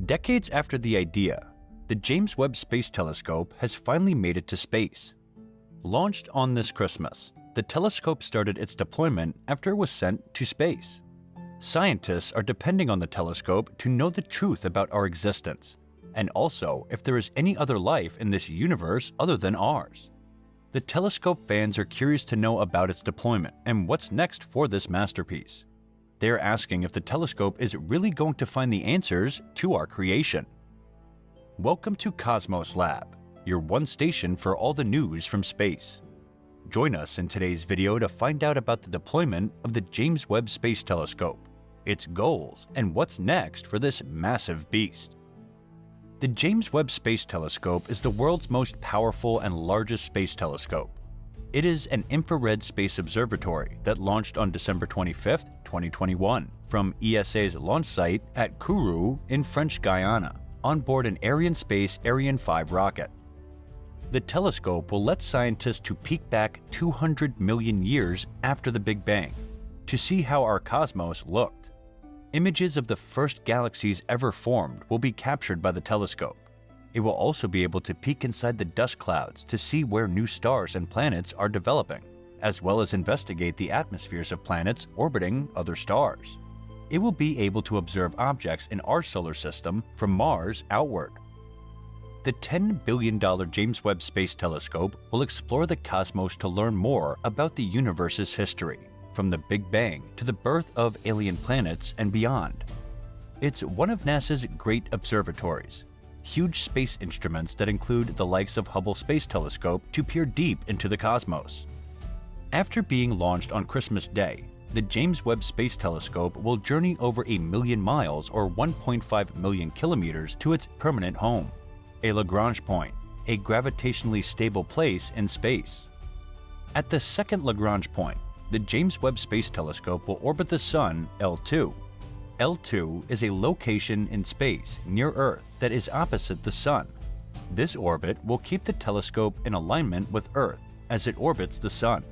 Decades after the idea, the James Webb Space Telescope has finally made it to space. Launched on this Christmas, the telescope started its deployment after it was sent to space. Scientists are depending on the telescope to know the truth about our existence, and also if there is any other life in this universe other than ours. The telescope fans are curious to know about its deployment and what's next for this masterpiece. They are asking if the telescope is really going to find the answers to our creation. Welcome to Cosmos Lab, your one station for all the news from space. Join us in today's video to find out about the deployment of the James Webb Space Telescope, its goals, and what's next for this massive beast. The James Webb Space Telescope is the world's most powerful and largest space telescope. It is an infrared space observatory that launched on December 25, 2021, from ESA's launch site at Kourou in French Guiana, on board an Arianespace Ariane 5 rocket. The telescope will let scientists to peek back 200 million years after the Big Bang to see how our cosmos looked. Images of the first galaxies ever formed will be captured by the telescope. It will also be able to peek inside the dust clouds to see where new stars and planets are developing, as well as investigate the atmospheres of planets orbiting other stars. It will be able to observe objects in our solar system from Mars outward. The $10 billion James Webb Space Telescope will explore the cosmos to learn more about the universe's history, from the Big Bang to the birth of alien planets and beyond. It's one of NASA's great observatories, huge space instruments that include the likes of Hubble Space Telescope to peer deep into the cosmos. After being launched on Christmas Day, the James Webb Space Telescope will journey over 1 million miles or 1.5 million kilometers to its permanent home, a Lagrange point, a gravitationally stable place in space. At the second Lagrange point, the James Webb Space Telescope will orbit the Sun, L2. L2 is a location in space near Earth that is opposite the Sun. This orbit will keep the telescope in alignment with Earth as it orbits the Sun.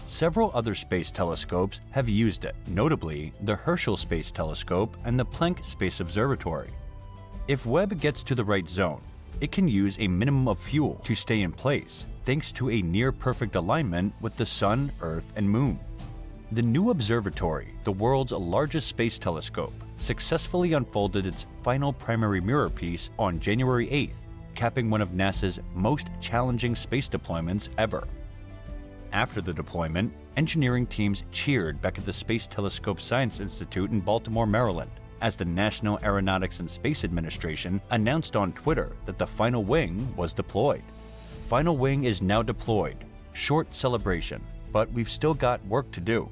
Several other space telescopes have used it, notably the Herschel Space Telescope and the Planck Space Observatory. If Webb gets to the right zone, it can use a minimum of fuel to stay in place, thanks to a near-perfect alignment with the Sun, Earth, and Moon. The new observatory, the world's largest space telescope, successfully unfolded its final primary mirror piece on January 8th, capping one of NASA's most challenging space deployments ever. After the deployment, engineering teams cheered back at the Space Telescope Science Institute in Baltimore, Maryland, as the National Aeronautics and Space Administration announced on Twitter that the final wing was deployed. Final wing is now deployed. Short celebration, but we've still got work to do.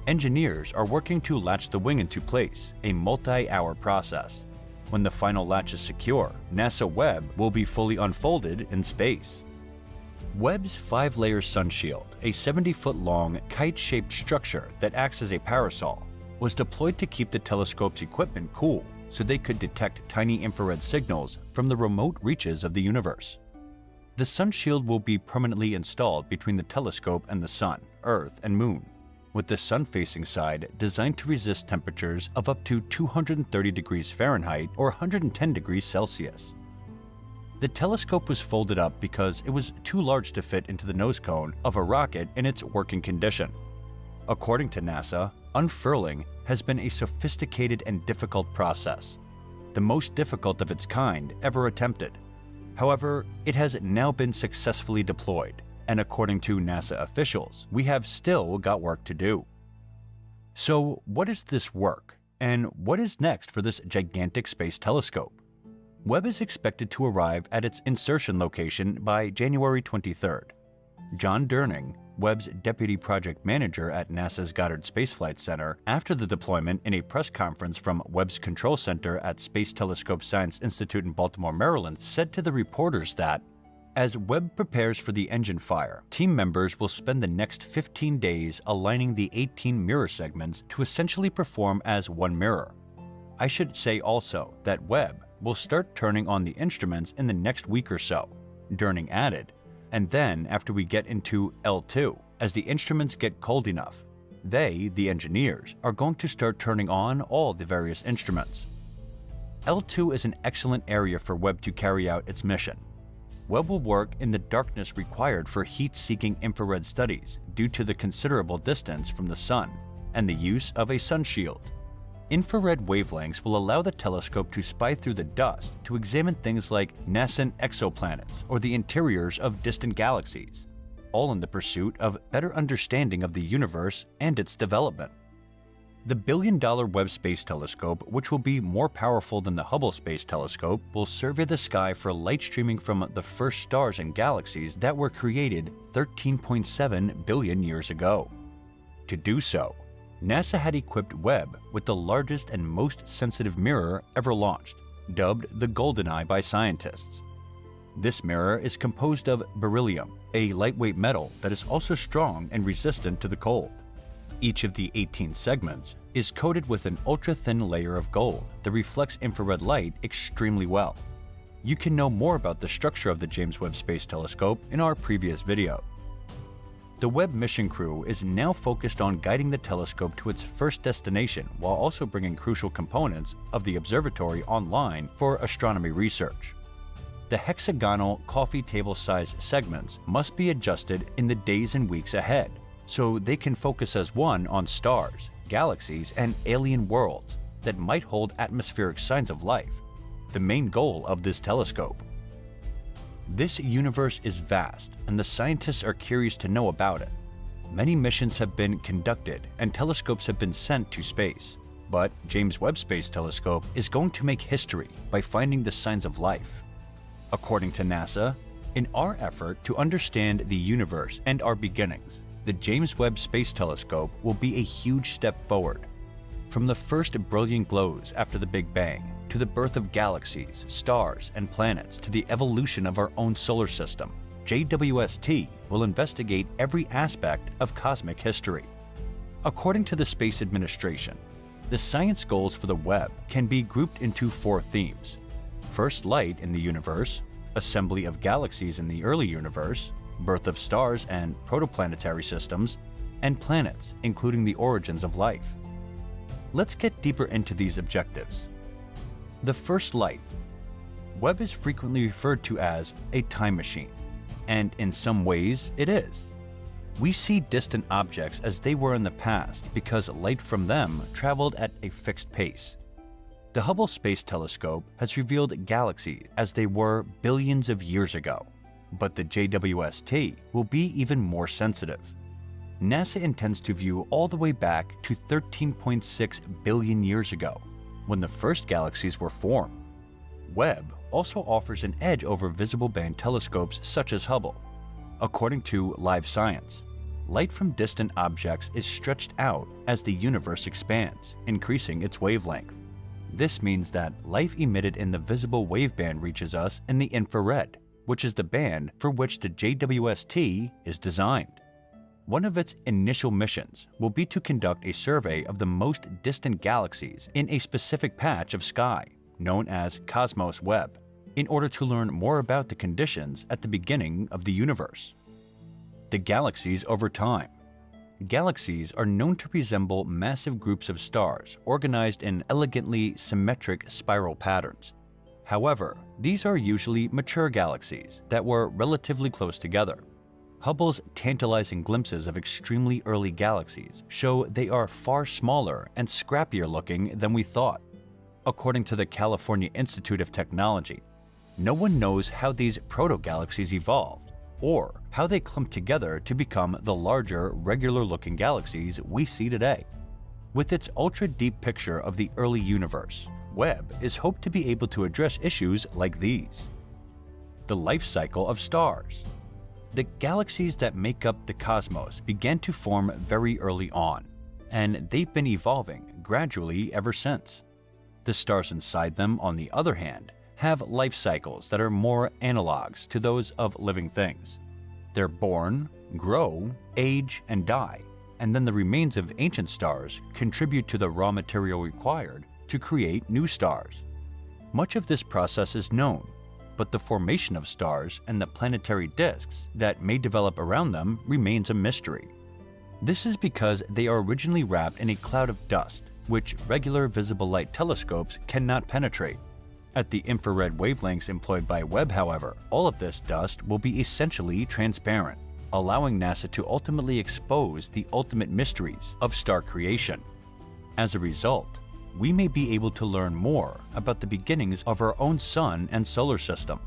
Engineers are working to latch the wing into place, a multi-hour process. When the final latch is secure, NASA Webb will be fully unfolded in space. Webb's 5-layer sunshield, a 70-foot-long, kite-shaped structure that acts as a parasol, was deployed to keep the telescope's equipment cool so they could detect tiny infrared signals from the remote reaches of the universe. The sunshield will be permanently installed between the telescope and the Sun, Earth, and Moon, with the sun-facing side designed to resist temperatures of up to 230 degrees Fahrenheit or 110 degrees Celsius. The telescope was folded up because it was too large to fit into the nose cone of a rocket in its working condition. According to NASA, unfurling has been a sophisticated and difficult process, the most difficult of its kind ever attempted. However, it has now been successfully deployed, and according to NASA officials, we have still got work to do. So, what is this work, and what is next for this gigantic space telescope? Webb is expected to arrive at its insertion location by January 23rd. John Durning, Webb's deputy project manager at NASA's Goddard Space Flight Center, after the deployment in a press conference from Webb's control center at Space Telescope Science Institute in Baltimore, Maryland, said to the reporters that, as Webb prepares for the engine fire, team members will spend the next 15 days aligning the 18 mirror segments to essentially perform as one mirror. I should say also that Webb will start turning on the instruments in the next week or so, Durning added, and then after we get into L2, as the instruments get cold enough, they, the engineers, are going to start turning on all the various instruments. L2 is an excellent area for Webb to carry out its mission. Webb will work in the darkness required for heat-seeking infrared studies due to the considerable distance from the Sun and the use of a sun shield. Infrared wavelengths will allow the telescope to spy through the dust to examine things like nascent exoplanets or the interiors of distant galaxies, all in the pursuit of better understanding of the universe and its development. The billion-dollar Webb Space Telescope, which will be more powerful than the Hubble Space Telescope, will survey the sky for light streaming from the first stars and galaxies that were created 13.7 billion years ago. To do so, NASA had equipped Webb with the largest and most sensitive mirror ever launched, dubbed the Golden Eye by scientists. This mirror is composed of beryllium, a lightweight metal that is also strong and resistant to the cold. Each of the 18 segments is coated with an ultra-thin layer of gold that reflects infrared light extremely well. You can know more about the structure of the James Webb Space Telescope in our previous video. The Webb mission crew is now focused on guiding the telescope to its first destination while also bringing crucial components of the observatory online for astronomy research. The hexagonal coffee table-sized segments must be adjusted in the days and weeks ahead, so they can focus as one on stars, galaxies, and alien worlds that might hold atmospheric signs of life, the main goal of this telescope. This universe is vast, and the scientists are curious to know about it. Many missions have been conducted and telescopes have been sent to space, but James Webb Space Telescope is going to make history by finding the signs of life. According to NASA, in our effort to understand the universe and our beginnings, the James Webb Space Telescope will be a huge step forward. From the first brilliant glows after the Big Bang, to the birth of galaxies, stars, and planets, to the evolution of our own solar system, JWST will investigate every aspect of cosmic history. According to the Space Administration, the science goals for the Webb can be grouped into 4 themes: first light in the universe, assembly of galaxies in the early universe, birth of stars and protoplanetary systems, and planets, including the origins of life. Let's get deeper into these objectives. The first light. Webb is frequently referred to as a time machine, and in some ways it is. We see distant objects as they were in the past because light from them traveled at a fixed pace. The Hubble Space Telescope has revealed galaxies as they were billions of years ago, but the JWST will be even more sensitive. NASA intends to view all the way back to 13.6 billion years ago, when the first galaxies were formed. Webb also offers an edge over visible band telescopes such as Hubble. According to Live Science, light from distant objects is stretched out as the universe expands, increasing its wavelength. This means that light emitted in the visible waveband reaches us in the infrared, which is the band for which the JWST is designed. One of its initial missions will be to conduct a survey of the most distant galaxies in a specific patch of sky, known as Cosmos Webb, in order to learn more about the conditions at the beginning of the universe. The galaxies over time. Galaxies are known to resemble massive groups of stars organized in elegantly symmetric spiral patterns. However, these are usually mature galaxies that were relatively close together. Hubble's tantalizing glimpses of extremely early galaxies show they are far smaller and scrappier looking than we thought. According to the California Institute of Technology, no one knows how these proto-galaxies evolved, or how they clumped together to become the larger, regular-looking galaxies we see today. With its ultra-deep picture of the early universe, Webb is hoped to be able to address issues like these. The life cycle of stars. The galaxies that make up the cosmos began to form very early on, and they've been evolving gradually ever since. The stars inside them, on the other hand, have life cycles that are more analogs to those of living things. They're born, grow, age, and die, and then the remains of ancient stars contribute to the raw material required to create new stars. Much of this process is known, but the formation of stars and the planetary disks that may develop around them remains a mystery. This is because they are originally wrapped in a cloud of dust, which regular visible light telescopes cannot penetrate, At the infrared wavelengths employed by Webb, however, all of this dust will be essentially transparent, allowing NASA to ultimately expose the ultimate mysteries of star creation. As a result, we may be able to learn more about the beginnings of our own sun and solar system.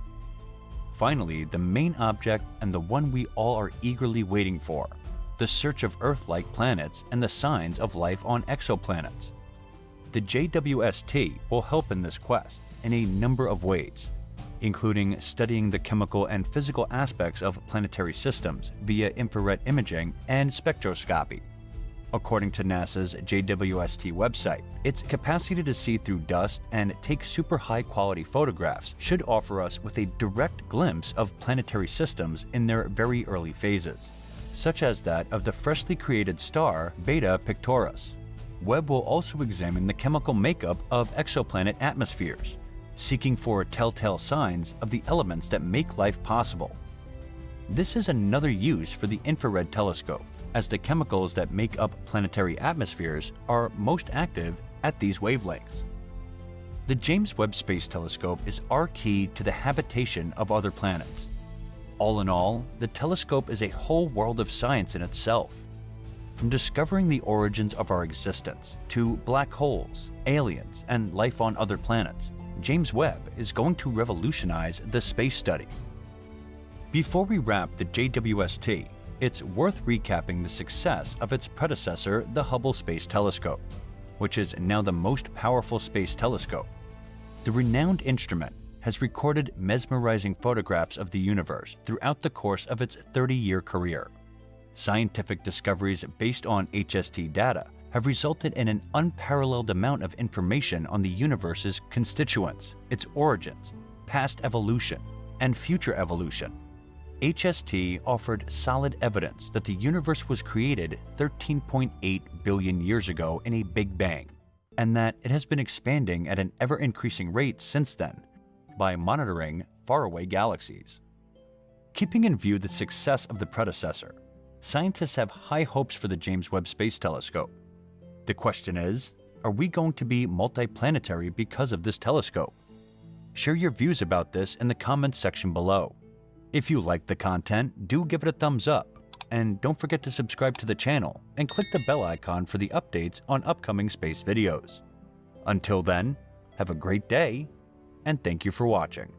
Finally, the main object and the one we all are eagerly waiting for, the search of Earth-like planets and the signs of life on exoplanets. The JWST will help in this quest in a number of ways, including studying the chemical and physical aspects of planetary systems via infrared imaging and spectroscopy. According to NASA's JWST website, its capacity to see through dust and take super high-quality photographs should offer us with a direct glimpse of planetary systems in their very early phases, such as that of the freshly created star Beta Pictoris. Webb will also examine the chemical makeup of exoplanet atmospheres, seeking for telltale signs of the elements that make life possible. This is another use for the infrared telescope, as the chemicals that make up planetary atmospheres are most active at these wavelengths. The James Webb Space Telescope is our key to the habitation of other planets. All in all, the telescope is a whole world of science in itself. From discovering the origins of our existence to black holes, aliens, and life on other planets, James Webb is going to revolutionize the space study. Before we wrap the JWST, it's worth recapping the success of its predecessor, the Hubble Space Telescope, which is now the most powerful space telescope. The renowned instrument has recorded mesmerizing photographs of the universe throughout the course of its 30-year career. Scientific discoveries based on HST data have resulted in an unparalleled amount of information on the universe's constituents, its origins, past evolution, and future evolution. HST offered solid evidence that the universe was created 13.8 billion years ago in a Big Bang, and that it has been expanding at an ever-increasing rate since then by monitoring faraway galaxies. Keeping in view the success of the predecessor, scientists have high hopes for the James Webb Space Telescope. The question is, are we going to be multiplanetary because of this telescope? Share your views about this in the comments section below. If you like the content, do give it a thumbs up, and don't forget to subscribe to the channel and click the bell icon for the updates on upcoming space videos. Until then, have a great day, and thank you for watching.